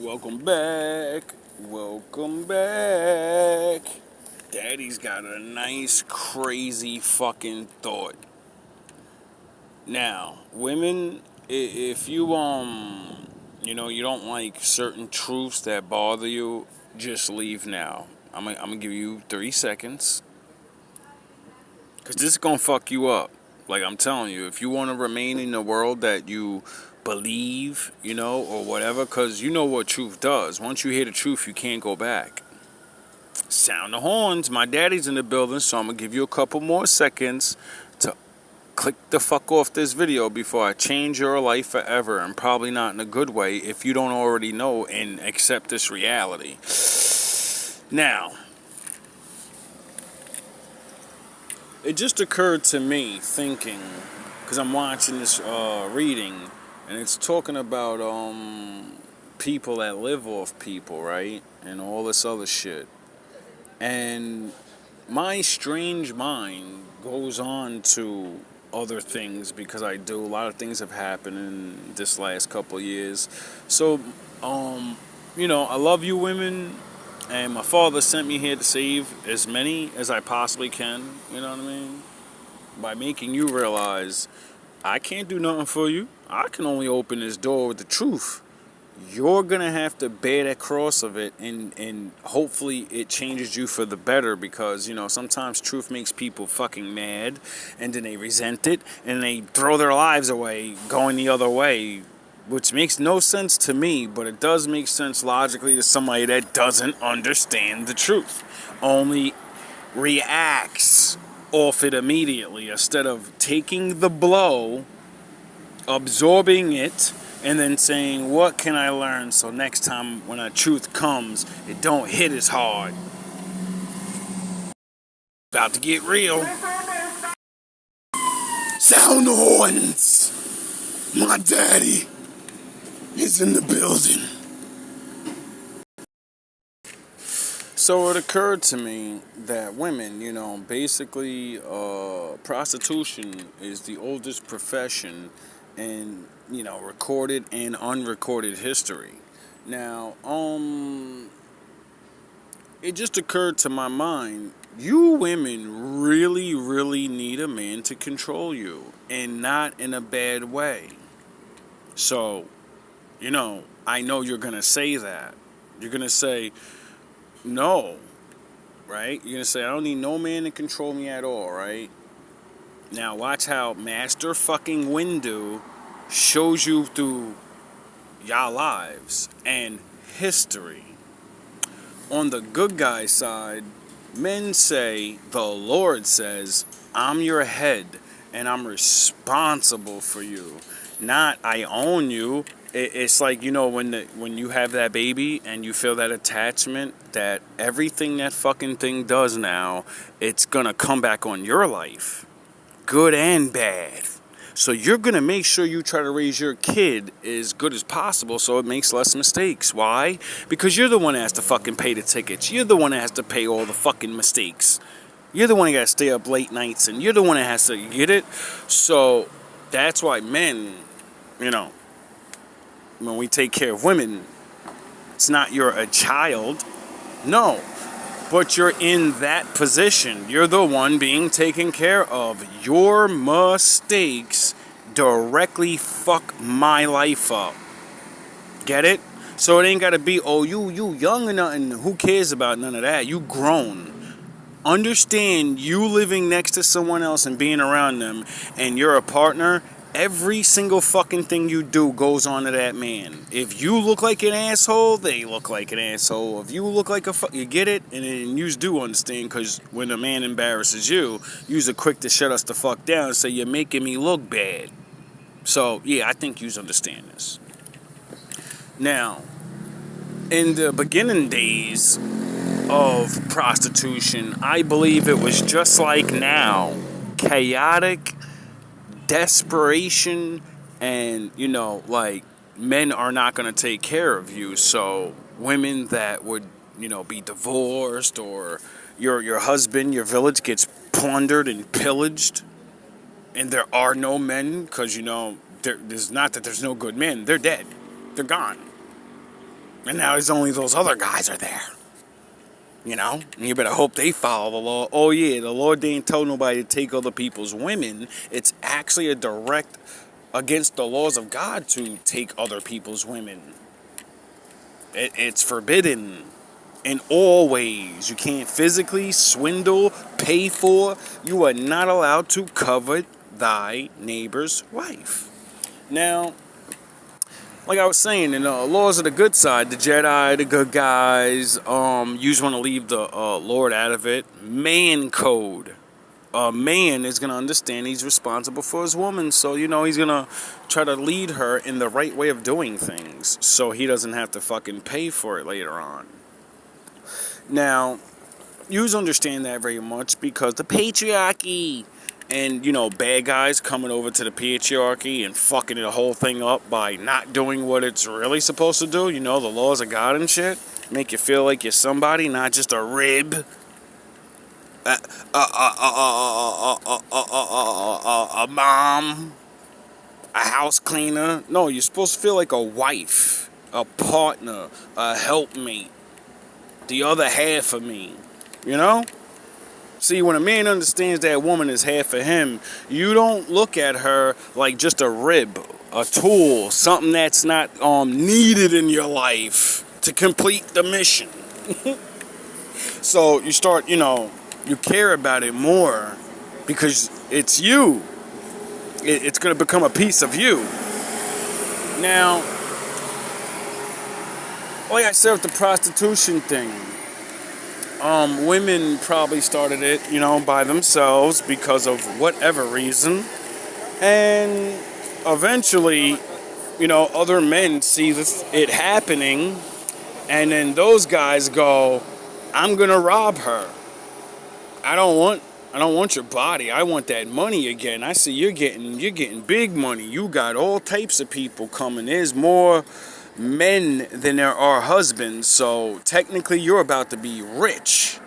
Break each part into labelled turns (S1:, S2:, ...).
S1: Welcome back. Welcome back. Daddy's got a nice, crazy fucking thought. Now, women, if you you don't like certain truths that bother you, just leave now. I'm gonna give you 3 seconds. Cause this is gonna fuck you up. Like I'm telling you, if you want to remain in the world that you believe, or whatever, cause you know what truth does. Once you hear the truth, you can't go back. Sound the horns. My daddy's in the building, so I'm gonna give you a couple more seconds to click the fuck off this video before I change your life forever, and probably not in a good way if you don't already know and accept this reality. Now, it just occurred to me thinking, because I'm watching this reading, and it's talking about people that live off people, right? And all this other shit. And my strange mind goes on to other things because I do. A lot of things have happened in this last couple of years. So, I love you women. And my father sent me here to save as many as I possibly can, you know what I mean? By making you realize, I can't do nothing for you. I can only open this door with the truth. You're going to have to bear that cross of it, and hopefully it changes you for the better because, sometimes truth makes people fucking mad, and then they resent it, and they throw their lives away going the other way. Which makes no sense to me, but it does make sense logically to somebody that doesn't understand the truth. Only reacts off it immediately instead of taking the blow, absorbing it, and then saying, what can I learn so next time when a truth comes, it don't hit as hard. About to get real. Sound the horns! My daddy is in the building. So it occurred to me that women, basically prostitution is the oldest profession in, recorded and unrecorded history. Now, it just occurred to my mind, you women really, really need a man to control you, and not in a bad way. So, I know you're going to say that. You're going to say, no, right? You're going to say, I don't need no man to control me at all, right? Now, watch how Master fucking Windu shows you through y'all lives and history. On the good guy side, men say, the Lord says, I'm your head, and I'm responsible for you. Not, I own you. It's like, when you have that baby and you feel that attachment, that everything that fucking thing does now, it's gonna come back on your life, good and bad. So you're gonna make sure you try to raise your kid as good as possible so it makes less mistakes. Why? Because you're the one that has to fucking pay the tickets. You're the one that has to pay all the fucking mistakes. You're the one that gotta stay up late nights, and you're the one that has to get it. So that's why men, when we take care of women, it's not you're a child, no, but you're in that position. You're the one being taken care of. Your mistakes directly fuck my life up. Get it? So it ain't gotta be, you young or nothing. Who cares about none of that? You grown. Understand, you living next to someone else and being around them, and you're a partner. Every single fucking thing you do goes on to that man. If you look like an asshole, they look like an asshole. If you look like you get it? And you do understand, because when a man embarrasses you, you're quick to shut us the fuck down and say, you're making me look bad. So, yeah, I think you understand this. Now, in the beginning days of prostitution, I believe it was just like now. Chaotic, desperation, and men are not going to take care of you, so women that would be divorced, or your husband, your village gets plundered and pillaged, and there are no men, because there's not that there's no good men, they're dead, they're gone. And now there's only those other guys are there. You know? And you better hope they follow the law. Oh, yeah, the Lord ain't told nobody to take other people's women. It's actually a direct against the laws of God to take other people's women. It's forbidden in all ways. You can't physically swindle, pay for. You are not allowed to covet thy neighbor's wife. Now, like I was saying, in laws of the good side, the Jedi, the good guys, you just want to leave the Lord out of it. Man code. A man is going to understand he's responsible for his woman. So, you know, he's going to try to lead her in the right way of doing things. So he doesn't have to fucking pay for it later on. Now, you understand that very much because the patriarchy and, you know, bad guys coming over to the patriarchy and fucking the whole thing up by not doing what it's really supposed to do. You know, the laws of God and shit. Make you feel like you're somebody, not just a rib. A mom, a house cleaner. No, you're supposed to feel like a wife, a partner, a helpmate, the other half of me, you know? See, when a man understands that woman is half of him, you don't look at her like just a rib, a tool, something that's not needed in your life to complete the mission. So you start, you know, you care about it more because it's you. It's going to become a piece of you. Now, like I said with the prostitution thing, women probably started it, you know, by themselves because of whatever reason. And eventually, you know, other men see it happening. And then those guys go, I'm going to rob her. I don't want your body. I want that money again. I see you're getting big money. You got all types of people coming. There's more men than there are husbands. So technically you're about to be rich.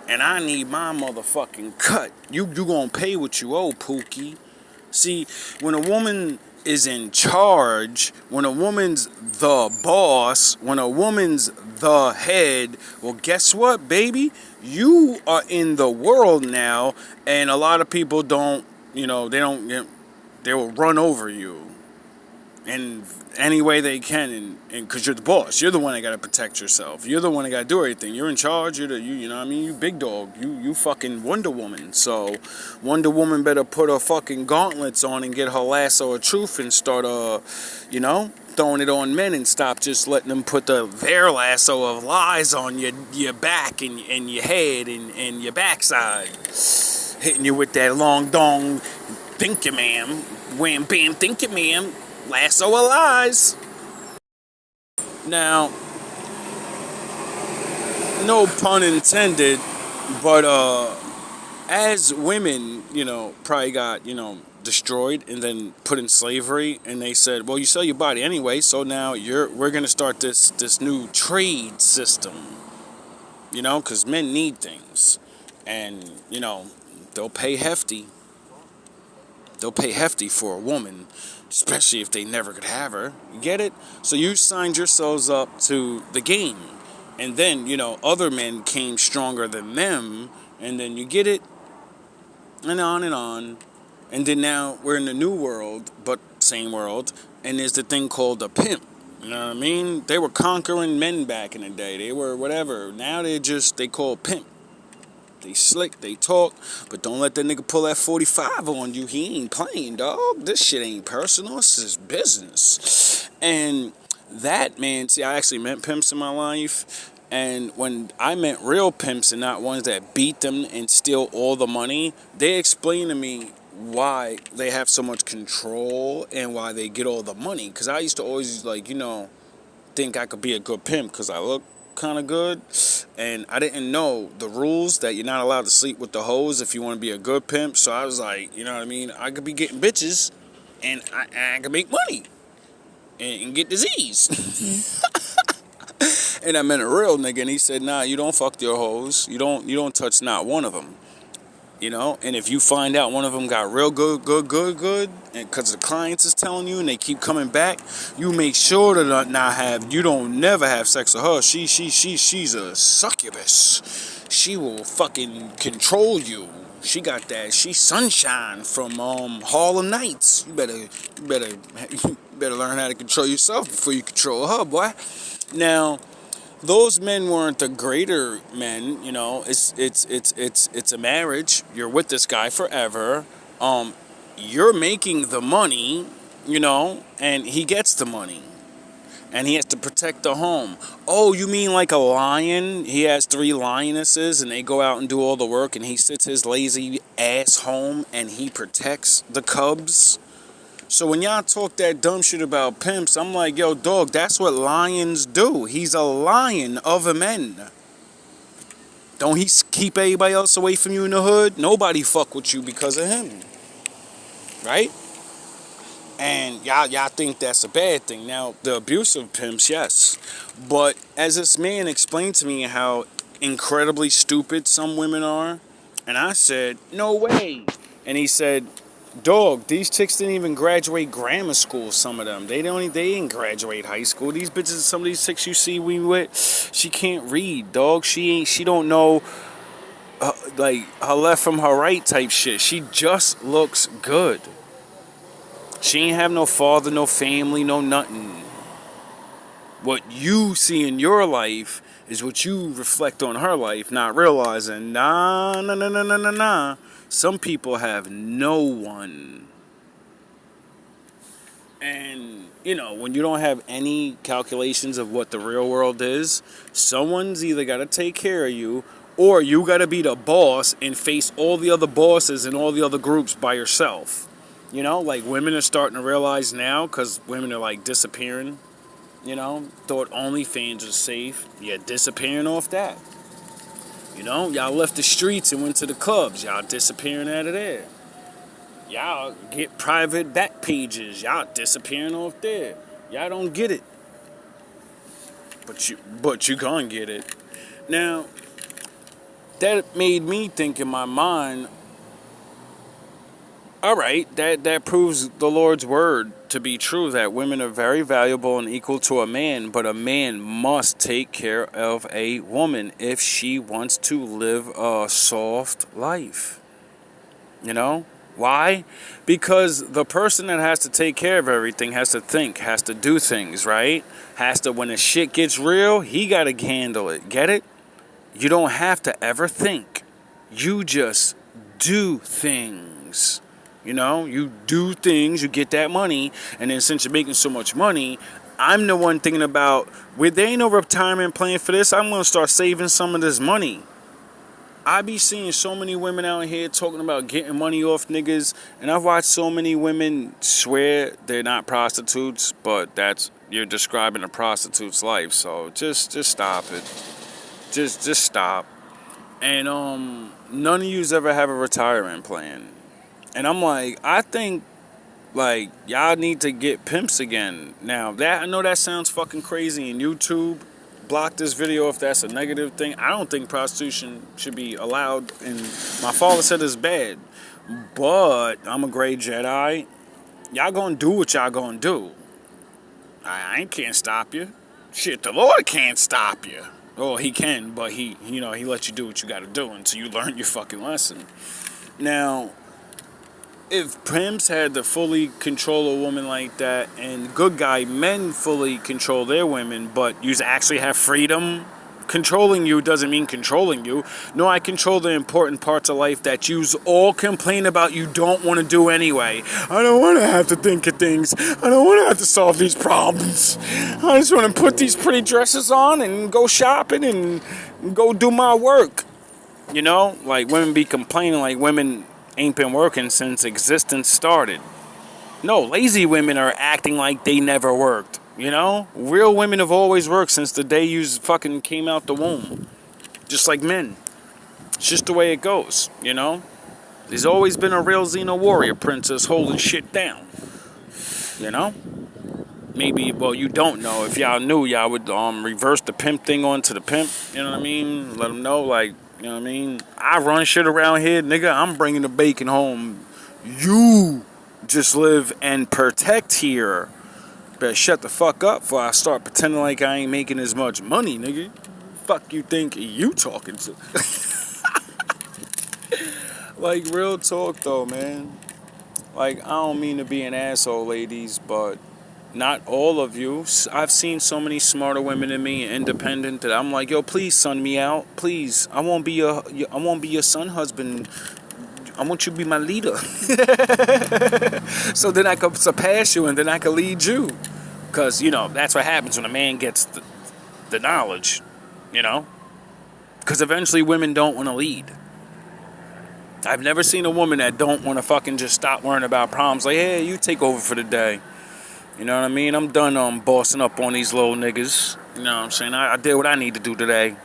S1: And I need my motherfucking cut. You gonna pay what you owe, Pookie. See, when a woman is in charge, when a woman's the boss, when a woman's the head, well, guess what, baby? You are in the world now, and a lot of people don't, you know, they will run over you in any way they can, and because you're the boss, you're the one that got to protect yourself. You're the one that got to do everything. You're in charge. You know what I mean? You big dog. You fucking Wonder Woman. So Wonder Woman better put her fucking gauntlets on and get her lasso of truth and start you know, throwing it on men and stop just letting them put their lasso of lies on your back and your head and your backside, hitting you with that long dong. Think you, ma'am. Wham bam. Think you, ma'am. Lasso of lies. Now, no pun intended, but as women, you know, probably got, you know, destroyed and then put in slavery, and they said, well, you sell your body anyway, so now we're gonna start this new trade system, you know, because men need things, and you know, they'll pay hefty for a woman, especially if they never could have her. You get it? So you signed yourselves up to the game, and then, you know, other men came stronger than them, and then you get it, and on and on. And then now we're in the new world, but same world, and there's the thing called a pimp. You know what I mean? They were conquering men back in the day. They were whatever. Now they call pimp. They slick, they talk, but don't let that nigga pull that 45 on you. He ain't playing, dog. This shit ain't personal. This is business. And that, man, see, I actually met pimps in my life. And when I met real pimps and not ones that beat them and steal all the money, they explained to me why they have so much control and why they get all the money. Because I used to always, like, you know, think I could be a good pimp because I look kind of good, and I didn't know the rules that you're not allowed to sleep with the hoes if you want to be a good pimp. So I was like, you know what I mean, I could be getting bitches and I could make money and get disease. And I met a real nigga, and he said, nah, you don't fuck your hoes, you don't touch not one of them. You know, and if you find out one of them got real good, and because the clients is telling you and they keep coming back, you make sure to not have, you don't never have sex with her. She's a succubus. She will fucking control you. She got that. She's Sunshine from Harlem Nights. You better learn how to control yourself before you control her, boy. Now, those men weren't the greater men, you know. It's a marriage. You're with this guy forever. You're making the money, you know, and he gets the money. And he has to protect the home. Oh, you mean like a lion? He has 3 lionesses and they go out and do all the work and he sits his lazy ass home and he protects the cubs? So when y'all talk that dumb shit about pimps, I'm like, yo, dog, that's what lions do. He's a lion of a man. Don't he keep everybody else away from you in the hood? Nobody fuck with you because of him. Right? And y'all think that's a bad thing. Now, the abusive pimps, yes. But as this man explained to me how incredibly stupid some women are, and I said, no way. And he said, dog, these chicks didn't even graduate grammar school, some of them. They didn't graduate high school. These bitches, some of these chicks you see we with, she can't read, dog. She don't know like her left from her right type shit. She just looks good. She ain't have no father, no family, no nothing. What you see in your life is what you reflect on her life, not realizing, nah. Some people have no one. And, you know, when you don't have any calculations of what the real world is, someone's either got to take care of you or you got to be the boss and face all the other bosses and all the other groups by yourself. You know, like women are starting to realize now because women are like disappearing. You know, thought OnlyFans was safe. Yeah, disappearing off that. You know, y'all left the streets and went to the clubs. Y'all disappearing out of there. Y'all get private back pages. Y'all disappearing off there. Y'all don't get it. But you gonna get it. Now, that made me think in my mind, all right, that proves the Lord's word to be true, that women are very valuable and equal to a man, but a man must take care of a woman if she wants to live a soft life. You know? Why? Because the person that has to take care of everything has to think, has to do things, right? Has to, when the shit gets real, he got to handle it. Get it? You don't have to ever think. You just do things. You know, you do things, you get that money, and then since you're making so much money, I'm the one thinking about, well, there ain't no retirement plan for this, I'm going to start saving some of this money. I be seeing so many women out here talking about getting money off niggas, and I've watched so many women swear they're not prostitutes, but you're describing a prostitute's life, so just stop it. Just stop. And none of yous ever have a retirement plan. And I'm like, I think, like, y'all need to get pimps again. Now, I know that sounds fucking crazy, and YouTube block this video if that's a negative thing. I don't think prostitution should be allowed, and my father said it's bad. But I'm a great Jedi. Y'all gonna do what y'all gonna do. I can't stop you. Shit, the Lord can't stop you. Oh, he can, but he lets you do what you gotta do until you learn your fucking lesson. Now, if pimps had to fully control a woman like that, and good guy men fully control their women, but you actually have freedom, controlling you doesn't mean controlling you. No, I control the important parts of life that you all complain about you don't want to do anyway. I don't want to have to think of things. I don't want to have to solve these problems. I just want to put these pretty dresses on and go shopping and go do my work. You know, like women be complaining like women ain't been working since existence started. No, lazy women are acting like they never worked. You know, real women have always worked since the day you fucking came out the womb. Just like men. It's just the way it goes, you know. There's always been a real Xena warrior princess holding shit down. You know? Maybe, well, you don't know. If y'all knew, y'all would reverse the pimp thing onto the pimp. You know what I mean? Let them know, like, You know what I mean? I run shit around here, nigga. I'm bringing the bacon home. You just live and protect here. Better shut the fuck up before I start pretending like I ain't making as much money, nigga. Fuck you think you talking to? Like, real talk though, man. Like, I don't mean to be an asshole, ladies, but not all of you. I've seen so many smarter women than me, independent, that I'm like, yo, please son me out, please. I won't be your son husband. I want you to be my leader. So then I can surpass you and then I can lead you. Because, that's what happens when a man gets the knowledge, Because eventually women don't want to lead. I've never seen a woman that don't want to fucking just stop worrying about problems. Like, hey, you take over for the day. You know what I mean? I'm done bossing up on these little niggas. You know what I'm saying? I did what I need to do today.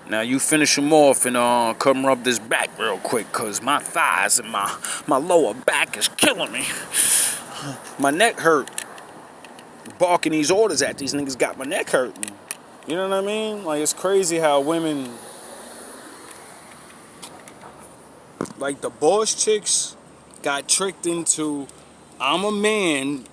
S1: Now you finish them off and come rub this back real quick, because my thighs and my lower back is killing me. My neck hurt. Barking these orders at these niggas got my neck hurting. You know what I mean? Like, it's crazy how women, like the boss chicks, got tricked into, I'm a man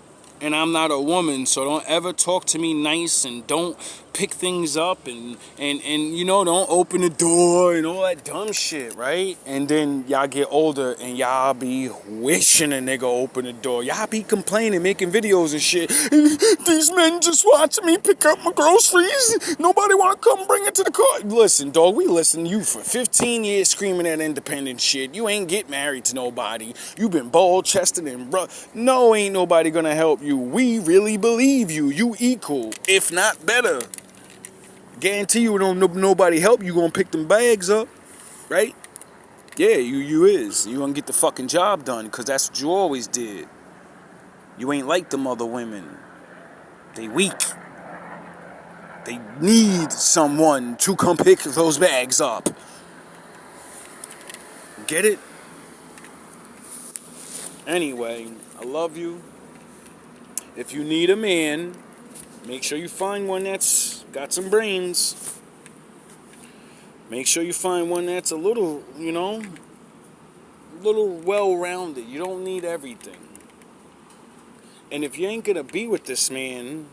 S1: and I'm not a woman, so don't ever talk to me nice and don't pick things up and don't open the door and all that dumb shit, right? And then y'all get older and y'all be wishing a nigga open the door. Y'all be complaining, making videos and shit. These men just watching me pick up my groceries. Nobody want to come bring it to the car. Listen, dog, we listened to you for 15 years screaming that independent shit. You ain't get married to nobody. You been bald-chested and no, ain't nobody gonna help you. We really believe you. You equal, if not better. Guarantee you don't nobody help you, gonna pick them bags up, right? Yeah, you is. You gonna get the fucking job done, because that's what you always did. You ain't like them other women. They weak. They need someone to come pick those bags up. Get it? Anyway, I love you. If you need a man, make sure you find one that's got some brains. Make sure you find one that's a little, well-rounded. You don't need everything. And if you ain't gonna be with this man,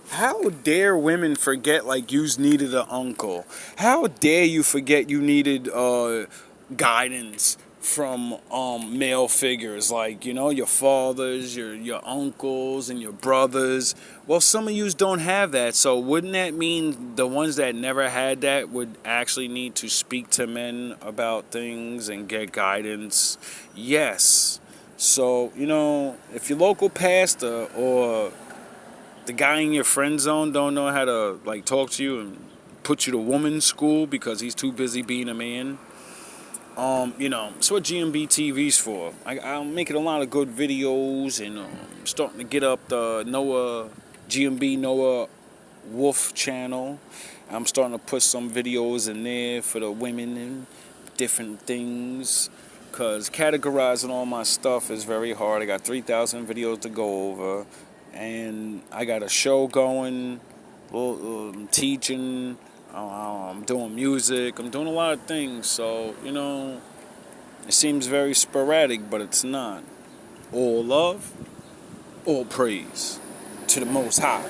S1: how dare women forget, like, you's needed an uncle? How dare you forget you needed guidance from male figures, like, your fathers, your uncles, and your brothers? Well, some of yous don't have that, so wouldn't that mean the ones that never had that would actually need to speak to men about things and get guidance? Yes. So, if your local pastor or the guy in your friend zone don't know how to, like, talk to you and put you to woman's school because he's too busy being a man, it's what GMB TV's for. I'm making a lot of good videos, and starting to get up the GMB Noah Wolf channel. I'm starting to put some videos in there for the women and different things, because categorizing all my stuff is very hard. I got 3,000 videos to go over, and I got a show going, I'm teaching, I'm doing music, I'm doing a lot of things. So, it seems very sporadic, but it's not. All love, all praise to the Most High.